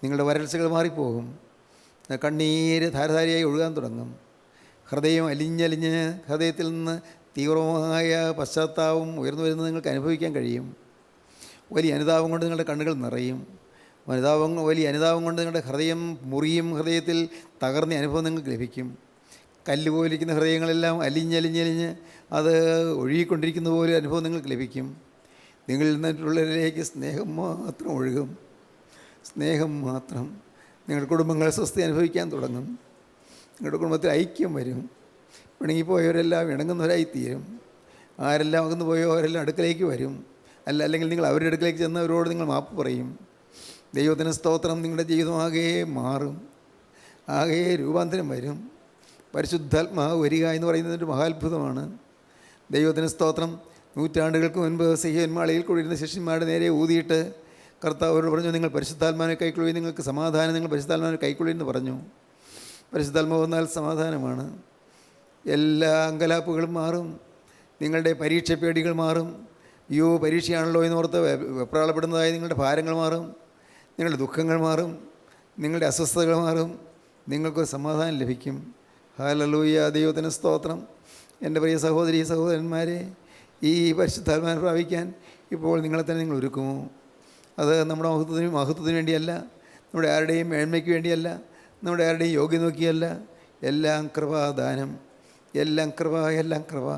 B: നിങ്ങളുടെ വരൾച്ചകൾ മാറിപ്പോകും, കണ്ണീര് ധാരധാരയായി ഒഴുകാൻ തുടങ്ങും, ഹൃദയം അലിഞ്ഞലിഞ്ഞ് ഹൃദയത്തിൽ നിന്ന് തീവ്രമായ പശ്ചാത്താപം ഉയർന്നു വരുന്നത് നിങ്ങൾക്ക് അനുഭവിക്കാൻ കഴിയും. വലിയ അനുതാപം കൊണ്ട് നിങ്ങളുടെ കണ്ണുകൾ നിറയും. വലിയ അനുതാപം കൊണ്ട് നിങ്ങളുടെ ഹൃദയം മുറിയും, ഹൃദയത്തിൽ തകർന്ന അനുഭവം നിങ്ങൾക്ക് ലഭിക്കും. കല്ല് പോലിരിക്കുന്ന ഹൃദയങ്ങളെല്ലാം അലിഞ്ഞലിഞ്ഞലിഞ്ഞ് അത് ഒഴുകിക്കൊണ്ടിരിക്കുന്ന പോലെ അനുഭവം നിങ്ങൾക്ക് ലഭിക്കും. നിങ്ങളിൽ നിന്നിട്ടുള്ളവരിലേക്ക് സ്നേഹം മാത്രം ഒഴുകും. സ്നേഹം മാത്രം. നിങ്ങളുടെ കുടുംബങ്ങൾ സ്വസ്ഥ അനുഭവിക്കാൻ തുടങ്ങും. നിങ്ങളുടെ കുടുംബത്തിൽ ഐക്യം വരും. പിണങ്ങിപ്പോയവരെല്ലാം ഇണങ്ങുന്നവരായിത്തീരും. ആരെല്ലാം അകന്നു പോയോ അവരെല്ലാം അടുക്കലേക്ക് വരും. അല്ലെങ്കിൽ നിങ്ങൾ അവരുടെ അടുക്കലേക്ക് ചെന്നവരോട് നിങ്ങൾ മാപ്പ് പറയും. ദൈവത്തിന് സ്തോത്രം. നിങ്ങളുടെ ജീവിതമാകെ മാറും. ആകെ രൂപാന്തരം വരും. പരിശുദ്ധാത്മാവ് വരിക എന്ന് പറയുന്നത് ഒരു മഹാത്ഭുതമാണ്. ദൈവത്തിന് സ്തോത്രം. നൂറ്റാണ്ടുകൾക്ക് മുൻപ് സിഹിയോന്മാളയിൽ കൂടിയിരുന്ന ശിഷ്യന്മാരുടെ നേരെ ഊതിയിട്ട് കർത്താവരോട് പറഞ്ഞു, നിങ്ങൾ പരിശുദ്ധാത്മാവിനെ കൈക്കൊള്ളുകയും നിങ്ങൾക്ക് സമാധാനം, നിങ്ങൾ പരിശുദ്ധാത്മാവിനെ കൈക്കൊള്ളുമെന്ന് പറഞ്ഞു. പരിശുദ്ധാത്മാവ് വന്നാൽ സമാധാനമാണ്. എല്ലാ അങ്കലാപ്പുകളും മാറും. നിങ്ങളുടെ പരീക്ഷ പേടികൾ മാറും. അയ്യോ പരീക്ഷയാണല്ലോ എന്നോർത്ത് വെപ്രാളപ്പെടുന്നതായി നിങ്ങളുടെ ഭാരങ്ങൾ മാറും. നിങ്ങളുടെ ദുഃഖങ്ങൾ മാറും. നിങ്ങളുടെ അസ്വസ്ഥതകൾ മാറും. നിങ്ങൾക്ക് സമാധാനം ലഭിക്കും. ഹല്ലേലൂയ. ദൈവത്തിന് സ്തോത്രം. എൻ്റെ പ്രിയ സഹോദരി സഹോദരന്മാരെ, ഈ പരിശുദ്ധാത്മാവിനെ പ്രാപിക്കാൻ ഇപ്പോൾ നിങ്ങളെ തന്നെ നിങ്ങൾ ഒരുക്കുമോ? അത് നമ്മുടെ മഹത്വത്തിന് വേണ്ടിയല്ല, നമ്മുടെ ആരുടെയും മേന്മയ്ക്ക് വേണ്ടിയല്ല, നമ്മുടെ ആരുടെയും യോഗ്യത നോക്കിയല്ല. എല്ലാം കൃപാദാനം. എല്ലാം കൃപ.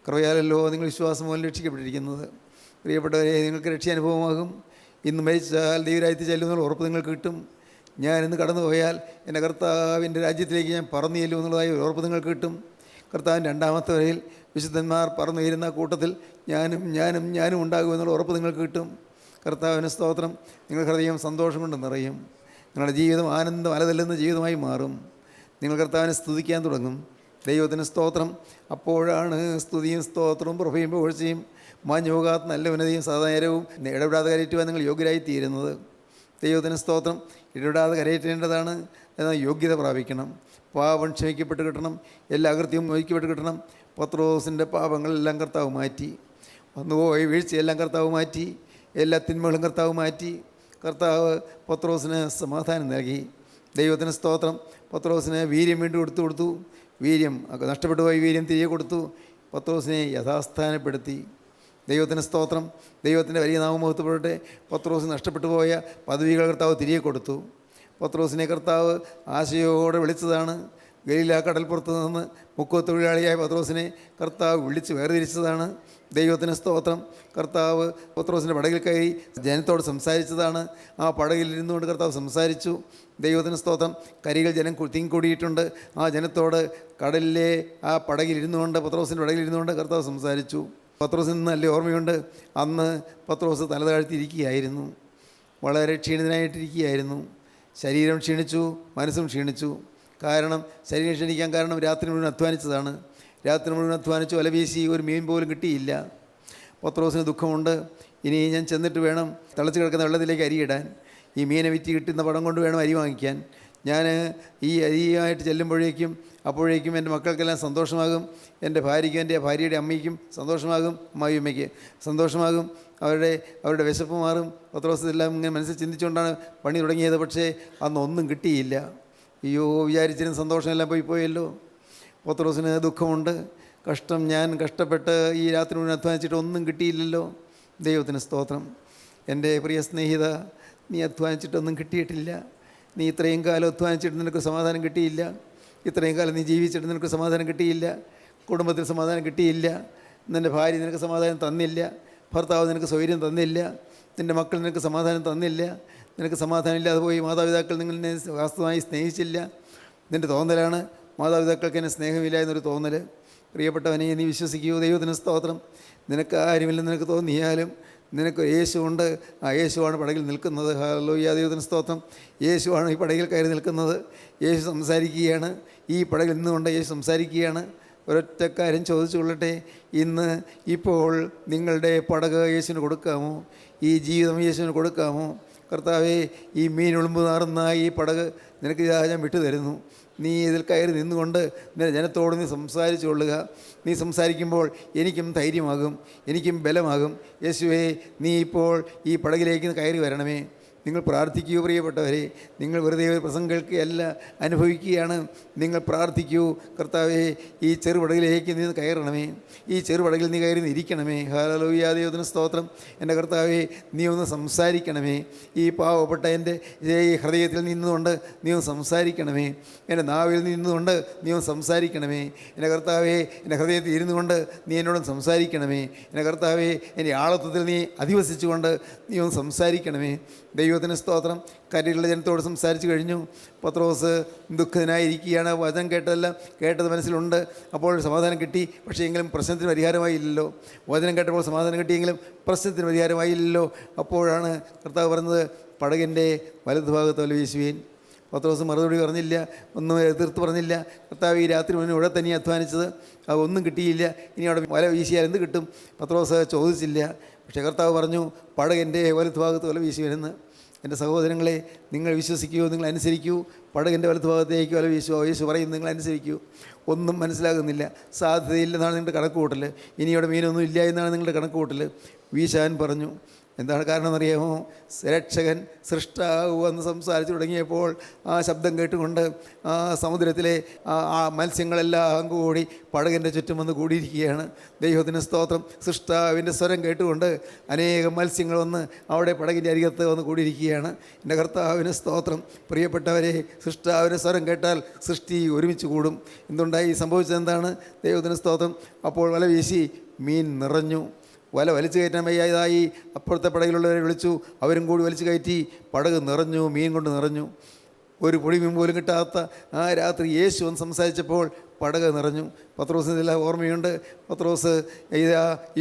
B: കൃപയാലല്ലോ നിങ്ങൾ വിശ്വാസം മൂലം രക്ഷിക്കപ്പെട്ടിരിക്കുന്നത്. പ്രിയപ്പെട്ടവരെ, നിങ്ങൾക്ക് രക്ഷാനുഭവമാകും. ഇന്ന് മരിച്ചാൽ ദൈവരാജ്യത്തിൽ ചെല്ലുന്നുള്ള ഉറപ്പ് നിങ്ങൾക്ക് കിട്ടും. ഞാനിന്ന് കടന്നു പോയാൽ എൻ്റെ കർത്താവിൻ്റെ രാജ്യത്തിലേക്ക് ഞാൻ പറന്നു ചെല്ലും എന്നുള്ളതായി ഒരു ഉറപ്പ് നിങ്ങൾക്ക് കിട്ടും. കർത്താവിൻ്റെ രണ്ടാമത്തെ വരയിൽ വിശുദ്ധന്മാർ പറന്നു വരുന്ന കൂട്ടത്തിൽ ഞാനും ഉണ്ടാകുമെന്നുള്ള ഉറപ്പ് നിങ്ങൾക്ക് കിട്ടും. കർത്താവിന് സ്തോത്രം. നിങ്ങളുടെ ഹൃദയം സന്തോഷം കൊണ്ട് നിറയും. നിങ്ങളുടെ ജീവിതം ആനന്ദം അലതല്ലുന്ന ജീവിതമായി മാറും. നിങ്ങൾ കർത്താവിനെ സ്തുതിക്കാൻ തുടങ്ങും. ദൈവത്തിന് സ്തോത്രം. അപ്പോഴാണ് സ്തുതിയും സ്തോത്രവും പ്രഭയും പുകഴ്ചയും മാഞ്ഞു പോകാത്ത നല്ല ഉന്നതിയും സദാനേരവും ഇടപെടാതെ കരയറ്റുവാൻ നിങ്ങൾ യോഗ്യരായി തീരുന്നത്. ദൈവത്തിന് സ്തോത്രം. ഇടപെടാതെ കരയറ്റേണ്ടതാണ്. എന്നാൽ യോഗ്യത പ്രാപിക്കണം. പാപം ക്ഷമിക്കപ്പെട്ട് കിട്ടണം. എല്ലാ അകൃത്യവും മോചിക്കപ്പെട്ട് കിട്ടണം. പത്രോസിൻ്റെ പാപങ്ങളെല്ലാം കർത്താവ് മാറ്റി. വന്നുപോയ വീഴ്ചയെല്ലാം കർത്താവ് മാറ്റി. എല്ലാ തിന്മകളും കർത്താവ് മാറ്റി. കർത്താവ് പത്രോസിന് സമാധാനം നൽകി. ദൈവത്തിന് സ്തോത്രം. പത്രോസിന് വീര്യം വീണ്ടും കൊടുത്തു. വീര്യം നഷ്ടപ്പെട്ടു പോയി വീര്യം തിരികെ കൊടുത്തു. പത്രോസിനെ യഥാസ്ഥാനപ്പെടുത്തി. ദൈവത്തിന് സ്തോത്രം. ദൈവത്തിൻ്റെ വലിയ നാമമഹത്വപ്പെടട്ടെ. പത്രോസ് നഷ്ടപ്പെട്ടു പോയ പദവികൾ കർത്താവ് തിരികെ കൊടുത്തു. പത്രോസിനെ കർത്താവ് ആശയോടെ വിളിച്ചതാണ്. ഗലീല കടൽപ്പുറത്ത് നിന്ന് മുക്കുവത്തൊഴിലാളിയായ പത്രോസിനെ കർത്താവ് വിളിച്ച് വേർതിരിച്ചതാണ്. ദൈവത്തിന് സ്തോത്രം. കർത്താവ് പത്രോസിൻ്റെ പടകിൽ കയറി ജനത്തോട് സംസാരിച്ചതാണ്. ആ പടകിലിരുന്നുകൊണ്ട് കർത്താവ് സംസാരിച്ചു. ദൈവത്തിന് സ്തോത്രം. കരികൾ ജനം തിങ്ങിക്കൂടിയിട്ടുണ്ട്. ആ ജനത്തോട് കടലിലെ ആ പടകിലിരുന്നുകൊണ്ട്, പത്രോസിൻ്റെ പടകിലിരുന്നുകൊണ്ട് കർത്താവ് സംസാരിച്ചു. പത്രോസിന് നല്ല ഓർമ്മയുണ്ട്. അന്ന് പത്രോസ് തല താഴ്ത്തിയിരിക്കുകയായിരുന്നു. വളരെ ക്ഷീണിതനായിട്ടിരിക്കുകയായിരുന്നു. ശരീരം ക്ഷീണിച്ചു, മനസ്സും ക്ഷീണിച്ചു. കാരണം ശരീരം ക്ഷീണിക്കാൻ കാരണം രാത്രി മുഴുവൻ അധ്വാനിച്ചതാണ്. രാത്രി മുഴുവൻ അധ്വാനിച്ചു, വല വീശി, ഒരു മീൻ പോലും കിട്ടിയില്ല. പത്രോസിന് ദുഃഖമുണ്ട്. ഇനി ഞാൻ ചെന്നിട്ട് വേണം തിളച്ച് കിടക്കുന്ന വെള്ളത്തിലേക്ക് അരിയിടാൻ. ഈ മീനെ വിറ്റ് കിട്ടുന്ന പണം കൊണ്ട് വേണം അരി വാങ്ങിക്കാൻ. ഞാൻ ഈ അരിയുമായിട്ട് ചെല്ലുമ്പോഴേക്കും എൻ്റെ മക്കൾക്കെല്ലാം സന്തോഷമാകും. എൻ്റെ ഭാര്യയ്ക്കും എൻ്റെ ഭാര്യയുടെ അമ്മയ്ക്കും സന്തോഷമാകും. അമ്മായിയമ്മയ്ക്ക് സന്തോഷമാകും. അവരുടെ വിശപ്പ് മാറും. പത്രോസെല്ലാം ഇങ്ങനെ മനസ്സിൽ ചിന്തിച്ചുകൊണ്ടാണ് പണി തുടങ്ങിയത്. പക്ഷേ അന്നൊന്നും കിട്ടിയില്ല. അയ്യോ, വിചാരിച്ചിരുന്ന സന്തോഷമെല്ലാം പോയല്ലോ. പത്രോസിന് ദുഃഖമുണ്ട്. ഞാൻ കഷ്ടപ്പെട്ട് ഈ രാത്രി മുഴുവൻ അധ്വാനിച്ചിട്ട് ഒന്നും കിട്ടിയില്ലല്ലോ. ദൈവത്തിന് സ്തോത്രം. എൻ്റെ പ്രിയ സ്നേഹിത, നീ അധ്വാനിച്ചിട്ടൊന്നും കിട്ടിയിട്ടില്ല. നീ ഇത്രയും കാലം അധ്വാനിച്ചിട്ട് നിനക്ക് സമാധാനം കിട്ടിയില്ല. ഇത്രയും കാലം നീ ജീവിച്ചിട്ട് നിനക്ക് സമാധാനം കിട്ടിയില്ല. കുടുംബത്തിൽ സമാധാനം കിട്ടിയില്ല. നിൻ്റെ ഭാര്യ നിനക്ക് സമാധാനം തന്നില്ല. ഭർത്താവ് നിനക്ക് സ്വൈര്യം തന്നില്ല. നിൻ്റെ മക്കൾ നിനക്ക് സമാധാനം തന്നില്ല. നിനക്ക് സമാധാനം ഇല്ലാതെ പോയി. മാതാപിതാക്കൾ നിങ്ങളെ വാസ്തവമായി സ്നേഹിച്ചില്ല. നിൻ്റെ തോന്നലാണ് മാതാപിതാക്കൾക്ക് എന്നെ സ്നേഹമില്ല എന്നൊരു തോന്നൽ. പ്രിയപ്പെട്ടവനെ, നീ വിശ്വസിക്കൂ. ദൈവത്തിന് സ്തോത്രം. നിനക്ക് ആരുമില്ലെന്ന് നിനക്ക് തോന്നിയാലും നിനക്ക് യേശുവുണ്ട്. ആ യേശുവാണ് പടകിൽ നിൽക്കുന്നത്. ഹല്ലേലൂയ. ദൈവത്തിന് സ്തോത്രം. യേശുവാണ് ഈ പടകിൽ കയറി നിൽക്കുന്നത്. യേശു സംസാരിക്കുകയാണ്. ഈ പടകിൽ നിന്നുകൊണ്ട് യേശു സംസാരിക്കുകയാണ്. ഒരൊറ്റ കാര്യം ചോദിച്ചു കൊള്ളട്ടെ. ഇപ്പോൾ നിങ്ങളുടെ പടക് യേശുവിന് കൊടുക്കാമോ? ഈ ജീവിതം യേശുവിന് കൊടുക്കാമോ? കർത്താവേ, ഈ മീൻ ഉളുമ്പ് നാറുന്ന ഈ പടക് നിനക്ക് ഞാൻ വിട്ടു തരുന്നു. നീ ഇതിൽ കയറി നിന്നുകൊണ്ട് ജനത്തോട് നീ സംസാരിച്ചു കൊള്ളുക. നീ സംസാരിക്കുമ്പോൾ എനിക്കും ധൈര്യമാകും, എനിക്കും ബലമാകും. യേശുവേ, നീ ഇപ്പോൾ ഈ പടകിലേക്ക് കയറി വരണമേ. നിങ്ങൾ പ്രാർത്ഥിക്കൂ പ്രിയപ്പെട്ടവരെ. നിങ്ങൾ വെറുതെ ഒരു പ്രസംഗം കേൾക്കുകയല്ല, അനുഭവിക്കുകയാണ്. നിങ്ങൾ പ്രാർത്ഥിക്കൂ. കർത്താവേ, ഈ ചെറുപടകിലേക്ക് നീ കയറണമേ, ഈ ചെറുപടകിൽ നീ കയറി ഇരിക്കണമേ. ഹല്ലേലൂയ, ദൈവത്തിന് സ്തോത്രം. എൻ്റെ കർത്താവേ, നീ ഒന്ന് സംസാരിക്കണമേ. ഈ പാവപ്പെട്ട എൻ്റെ ഈ ഹൃദയത്തിൽ നിന്നുകൊണ്ട് നീ ഒന്ന് സംസാരിക്കണമേ. എൻ്റെ നാവിൽ നിന്നുകൊണ്ട് നീ ഒന്ന് സംസാരിക്കണമേ. എൻ്റെ കർത്താവേ, എൻ്റെ ഹൃദയത്തിൽ ഇരുന്നു കൊണ്ട് നീ എന്നോട് സംസാരിക്കണമേ. എൻ്റെ കർത്താവേ, എൻ്റെ ആളത്വത്തിൽ നീ അധിവസിച്ചുകൊണ്ട് നീ ഒന്ന് സംസാരിക്കണമേ. ദൈവത്തിന് സ്തോത്രം. കരയുള്ള ജനത്തോട് സംസാരിച്ചു കഴിഞ്ഞു. പത്രോസ് ദുഃഖിതനായിരിക്കുകയാണ്. വചനം കേട്ടത് മനസ്സിലുണ്ട്. അപ്പോൾ സമാധാനം കിട്ടി. പക്ഷേ എങ്കിലും പ്രശ്നത്തിന് പരിഹാരമായില്ലല്ലോ. വചനം കേട്ടപ്പോൾ സമാധാനം കിട്ടിയെങ്കിലും പ്രശ്നത്തിന് പരിഹാരമായില്ലല്ലോ. അപ്പോഴാണ് കർത്താവ് പറഞ്ഞത്, പടകിൻ്റെ വലതുഭാഗത്ത് വല വീശുവീൻ. പത്രോസ് മറുപടി പറഞ്ഞില്ല, ഒന്നും എതിർത്ത് പറഞ്ഞില്ല. കർത്താവ് ഈ രാത്രി മുന്നേ ഇവിടെ തന്നെ അധ്വാനിച്ചത്, അതൊന്നും കിട്ടിയില്ല, ഇനി അവിടെ വല വീശിയാൽ എന്ത് കിട്ടും? പത്രോസ് ചോദിച്ചില്ല. പക്ഷേ കർത്താവ് പറഞ്ഞു, പടകിൻ്റെ വലതുഭാഗത്ത് വല വീശുവീനെന്ന്. എൻ്റെ സഹോദരങ്ങളെ, നിങ്ങൾ വിശ്വസിക്കൂ, നിങ്ങൾ അനുസരിക്കൂ. പടകിൻ്റെ വലതുഭാഗത്തേക്ക് വല വീശുവോ? യേശു പറയുന്നു, നിങ്ങൾ അനുസരിക്കൂ. ഒന്നും മനസ്സിലാകുന്നില്ല, സാധ്യതയില്ലെന്നാണ് നിങ്ങളുടെ കണക്കുകൂട്ടൽ. ഇനി ഇവിടെ മീനൊന്നും ഇല്ല എന്നാണ് നിങ്ങളുടെ കണക്കുകൂട്ടൽ. വീശാൻ പറഞ്ഞു. എന്താണ് കാരണം എന്നറിയാമോ? രക്ഷകൻ സൃഷ്ടാവ് എന്ന് സംസാരിച്ചു തുടങ്ങിയപ്പോൾ ആ ശബ്ദം കേട്ടുകൊണ്ട് ആ സമുദ്രത്തിലെ ആ മത്സ്യങ്ങളെല്ലാം കൂടി പടകിൻ്റെ ചുറ്റും വന്ന് കൂടിയിരിക്കുകയാണ്. ദൈവത്തിന് സ്തോത്രം. സൃഷ്ടാവിൻ്റെ സ്വരം കേട്ടുകൊണ്ട് അനേകം മത്സ്യങ്ങൾ വന്ന് അവിടെ പടകിൻ്റെ അരികത്ത് വന്ന് കൂടിയിരിക്കുകയാണ്. എൻ്റെ കർത്താവിന് സ്തോത്രം. പ്രിയപ്പെട്ടവരെ, സൃഷ്ടാവിൻ്റെ സ്വരം കേട്ടാൽ സൃഷ്ടി ഒരുമിച്ച് കൂടും. എന്തുണ്ടായി? സംഭവിച്ചത് എന്താണ്? ദൈവത്തിന് സ്തോത്രം. അപ്പോൾ വല വീശി മീൻ നിറഞ്ഞു. വല വലിച്ചു കയറ്റാൻ വയ്യാതായി. അപ്പുറത്തെ പടകിലുള്ളവരെ വിളിച്ചു, അവരും കൂടി വലിച്ചു കയറ്റി. പടക് നിറഞ്ഞു, മീൻ കൊണ്ട് നിറഞ്ഞു. ഒരു പൊടി മീൻ പോലും കിട്ടാത്ത ആ രാത്രി യേശു എന്ന് സംസാരിച്ചപ്പോൾ പടക് നിറഞ്ഞു. പത്രോസിന് ഇതെല്ലാം ഓർമ്മയുണ്ട്. പത്രോസ്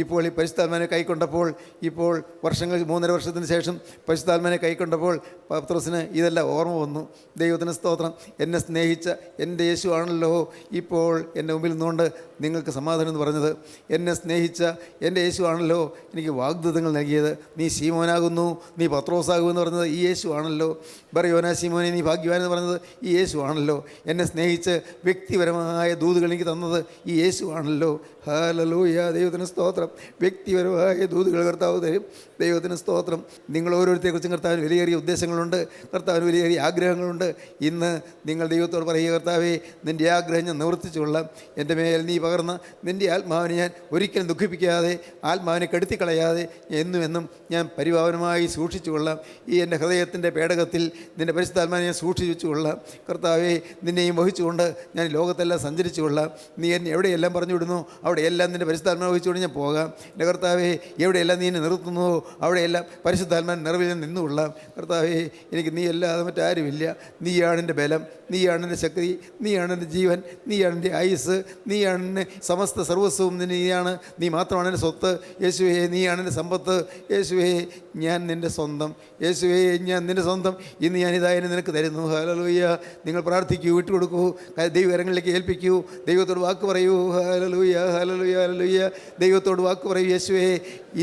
B: ഇപ്പോൾ ഈ പരിശുദ്ധാത്മാവിനെ കൈക്കൊണ്ടപ്പോൾ, ഇപ്പോൾ 3.5 വർഷത്തിന് ശേഷം പരിശുദ്ധാത്മാവിനെ കൈക്കൊണ്ടപ്പോൾ പത്രോസിന് ഇതെല്ലാം ഓർമ്മ വന്നു. ദൈവത്തിന് സ്തോത്രം. എന്നെ സ്നേഹിച്ച എൻ്റെ യേശു ആണല്ലോ ഇപ്പോൾ എൻ്റെ മുമ്പിൽ നിന്നുകൊണ്ട് നിങ്ങൾക്ക് സമാധാനം എന്ന് പറഞ്ഞത്. എന്നെ സ്നേഹിച്ച എൻ്റെ യേശു ആണല്ലോ എനിക്ക് വാഗ്ദത്തങ്ങൾ നൽകിയത്. നീ ശീമോനാകുന്നു, നീ പത്രോസാകുമെന്ന് പറഞ്ഞത് ഈ യേശു ആണല്ലോ. ബർയോനാ ശീമോനെ, നീ ഭാഗ്യവാൻ എന്ന് പറഞ്ഞത് ഈ യേശു ആണല്ലോ. എന്നെ സ്നേഹിച്ച് വ്യക്തിപരമായ ദൂതുകൾ എനിക്ക് തന്നത് ഈ യേശു ആണല്ലോ. ഹല്ലേലൂയ, ദൈവത്തിന് സ്തോത്രം. വ്യക്തിപരമായ ദൂതുകൾ കർത്താവ് തരും. ദൈവത്തിന് സ്തോത്രം. നിങ്ങൾ ഓരോരുത്തരെക്കുറിച്ചും കർത്താവിന് വിലയേറിയ ഉദ്ദേശങ്ങളുണ്ട്, കർത്താവിന് വിലയേറിയ ആഗ്രഹങ്ങളുണ്ട്. ഇന്ന് നിങ്ങൾ ദൈവത്തോട് പറയുക, കർത്താവേ, നിൻ്റെ ആഗ്രഹം ഞാൻ നിവർത്തിച്ചുകൊള്ളാം. എൻ്റെ മേൽ നീ പകർന്ന നിൻ്റെ ആത്മാവിനെ ഞാൻ ഒരിക്കലും ദുഃഖിപ്പിക്കാതെ, ആത്മാവിനെ കെടുത്തിക്കളയാതെ എന്നും ഞാൻ പരിപാവനമായി സൂക്ഷിച്ചുകൊള്ളാം. ഈ എൻ്റെ ഹൃദയത്തിൻ്റെ പേടകത്തിൽ നിൻ്റെ പരിശുദ്ധാത്മാവിനെ ഞാൻ സൂക്ഷിച്ചു കൊള്ളാം. കർത്താവേ, നിന്നെയും വഹിച്ചുകൊണ്ട് ഞാൻ ലോകത്തെല്ലാം സഞ്ചരിച്ചു കൊള്ളാം. നീ എന്നെ എവിടെയെല്ലാം പറഞ്ഞു വിടുന്നു അവിടെയെല്ലാം നിൻ്റെ പരിശുദ്ധാത്മാവിനെ വഹിച്ചുകൊണ്ട് ഞാൻ പോകാം. എൻ്റെ കർത്താവേ, എവിടെയെല്ലാം നീ എന്നെ നിർത്തുന്നുവോ അവിടെയെല്ലാം പരിശുദ്ധാത്മാവിൻ നിറവിൽ ഞാൻ നിന്നുകൊള്ളാം. കർത്താവേ, എനിക്ക് നീ അല്ലാതെ മറ്റാരുമില്ല. നീയാണ് എൻ്റെ ബലം, നീയാണ് എൻ്റെ ശക്തി, നീയാണ് എൻ്റെ ജീവൻ, നീയാണ് എൻ്റെ ആയുസ്, നീയാണ് എൻ്റെ സമസ്ത സർവസ്വവും നീയാണ്. നീ മാത്രമാണ് എൻ്റെ സ്വത്ത്. യേശുവേ, നീയാണ് എൻ്റെ സമ്പത്ത്. യേശുവേ, ഞാൻ നിൻ്റെ സ്വന്തം. യേശുവേ, ഞാൻ നിൻ്റെ സ്വന്തം. ഇന്ന് ഞാനിതാ എന്നെ നിനക്ക് തരുന്നു. ഹല്ലേലൂയ. നിങ്ങൾ പ്രാർത്ഥിക്കൂ, വിട്ടുകൊടുക്കൂ, ദൈവകരങ്ങളിലേക്ക് ഏൽപ്പിക്കൂ, ദൈവത്തോട് വാക്ക് പറയൂ. Hallelujah, hallelujah, hallelujah. ദൈവത്തോട് വാക്ക് പറയൂ. യേശുവേ,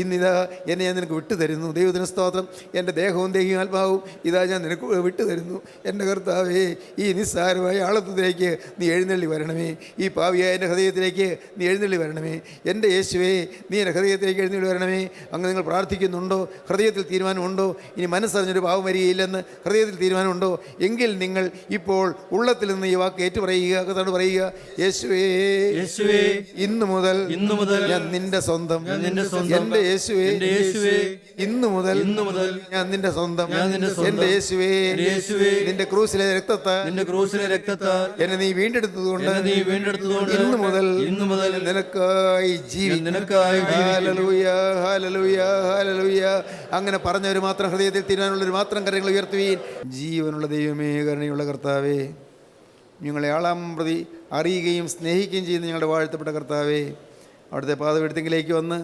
B: ഇന്നിതാ എന്നെ ഞാൻ നിനക്ക് വിട്ടു തരുന്നു. ദൈവത്തിന് സ്തോത്രം. എൻ്റെ ദേഹവും ദേഹിയും ആത്മാവും ഇതാ ഞാൻ നിനക്ക് വിട്ടു തരുന്നു. എൻ്റെ കർത്താവേ, ഈ നിസ്സാരമായ ആളത്വത്തിലേക്ക് നീ എഴുന്നള്ളി വരണമേ. ഈ പാവിയായ എൻ്റെ ഹൃദയത്തിലേക്ക് നീ എഴുന്നള്ളി വരണമേ. എൻ്റെ യേശുവേ, നീ എൻ്റെ ഹൃദയത്തിലേക്ക് എഴുന്നള്ളി വരണമേ. അങ്ങനെ നിങ്ങൾ പ്രാർത്ഥിക്കുന്നുണ്ടോ? ഹൃദയത്തിൽ തീരുമാനമുണ്ടോ? ഇനി മനസ്സറിഞ്ഞൊരു പാവം വരികയില്ലെന്ന് ഹൃദയത്തിൽ തീരുമാനമുണ്ടോ? എങ്കിൽ നിങ്ങൾ ഇപ്പോൾ ഉള്ളത്തിൽ നിന്ന് ഈ വാക്ക് ഏറ്റുപറയുക. കർത്താവോട് പറയുക, യേശുവേ, ഇന്നു മുതൽ ഞാൻ നിന്റെ സ്വന്തം. എൻ്റെ യേശുവേ, ഇന്നു മുതൽ ഞാൻ നിന്റെ സ്വന്തം. എൻ്റെ യേശുവേ, നിന്റെ ക്രൂസിലെ രക്തത്താൽ എന്നെ നീ വീണ്ടെടുത്തതുകൊണ്ട് ഇന്നു മുതൽ നിനക്കായി ജീവിക്കും. Hallelujah, hallelujah, hallelujah. അങ്ങനെ പറഞ്ഞവർ മാത്രം ഹൃദയത്തിൽ തീരുമാനമുള്ളവർ മാത്രം കരങ്ങൾ ഉയർത്തുവീൻ. ജീവനുള്ള ദൈവമേ, കരുണയുള്ള കർത്താവേ, ഞങ്ങളെ ആളാം പ്രതി അറിയുകയും സ്നേഹിക്കുകയും ചെയ്യുന്ന ഞങ്ങളുടെ വാഴ്ത്തപ്പെട്ട കർത്താവേ, അവിടുത്തെ പാദപീഠത്തിലേക്ക് വന്ന്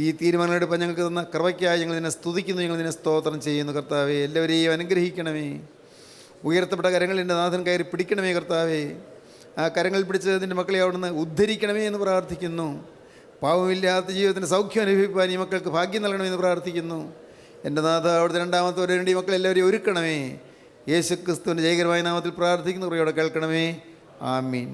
B: ഈ തീരുമാനമെടുപ്പം ഞങ്ങൾക്ക് തന്ന കൃപയ്ക്കായി ഞങ്ങൾ നിന്നെ സ്തുതിക്കുന്നു, ഞങ്ങൾ നിന്നെ സ്തോത്രം ചെയ്യുന്നു. കർത്താവേ, എല്ലാവരെയും അനുഗ്രഹിക്കണമേ. ഉയർത്തപ്പെട്ട കരങ്ങളിൽ എൻ്റെ നാഥൻ കയറി പിടിക്കണമേ. കർത്താവേ, ആ കരങ്ങളിൽ പിടിച്ച് നിൻ്റെ മക്കളെ അവിടുന്ന് ഉദ്ധരിക്കണമേ എന്ന് പ്രാർത്ഥിക്കുന്നു. പാവമില്ലാത്ത ജീവിതത്തിന് സൗഖ്യം അനുഭവിക്കാൻ ഈ മക്കൾക്ക് ഭാഗ്യം നൽകണമെന്ന് പ്രാർത്ഥിക്കുന്നു. എൻ്റെ നാഥ, അവിടുത്തെ രണ്ടാമത്തെ വേണ്ടി ഈ മക്കളെല്ലാവരെയും ഒരുക്കണമേ. യേശു ക്രിസ്തുവിൻ്റെ ജയകരമായ നാമത്തിൽ പ്രാർത്ഥിക്കുന്നു. കൃപയോടെ കേൾക്കണമേ. ആമീൻ.